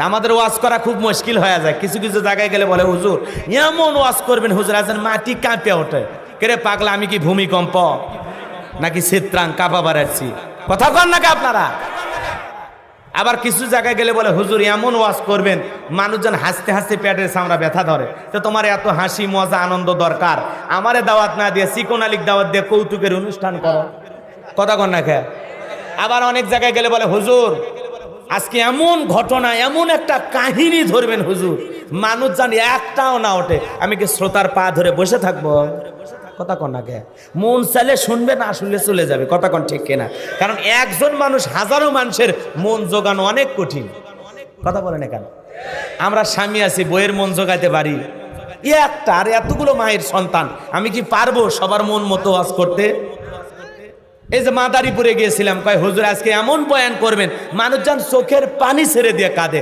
আমাদের ওয়াজ করা খুব মুশকিল হয়ে যায়। কিছু কিছু জায়গায় গেলে বলে হুজুর এমন ওয়াজ করবেন হুজুর আছেন মাটি কাঁপে ওঠে। কেরে পাগলা, আমি কি ভূমিকম্প নাকি চিত্রাং কাঁপা বাড়াচ্ছি? কথা কন নাকি আপনারা? আবার কিছু জায়গায় গেলে বলে হুজুর এমন ওয়াজ করবেন মানুষজন হাসতে হাসতে পেটের চামড়া ব্যথা ধরে। তো তোমার এত হাসি মজা আনন্দ দরকার, আমারে দাওয়াত না দিয়ে চিকন আলীর দাওয়াত দিয়ে কৌতুকের অনুষ্ঠান করো। কথা কন না খেয়ে। আবার অনেক জায়গায় গেলে বলে হুজুর আজকে এমন ঘটনা, এমন একটা কাহিনী ধরবেন হুজুর মানুষ জানি একটাও না ওঠে। আমি কি শ্রোতার পা ধরে বসে থাকবো? কথা কন না কে। মন চাইলে শুনবে, না শুনলে চলে যাবে। কথা কন ঠিক কিনা? কারণ একজন মানুষ হাজারো মানুষের মন জোগানো অনেক কঠিন। কথা বলে না কেন? আমরা স্বামী আছি, বইয়ের মন জোগাইতে পারি একটা, আর এতগুলো মায়ের সন্তান, আমি কি পারবো সবার মন মতো ওয়াজ করতে? এই যে মাদারীপুরে গিয়েছিলাম, কয় হুজুর আজকে এমন বয়ান করবেন মানুষজন চোখের পানি ছেড়ে দিয়ে কাঁদে।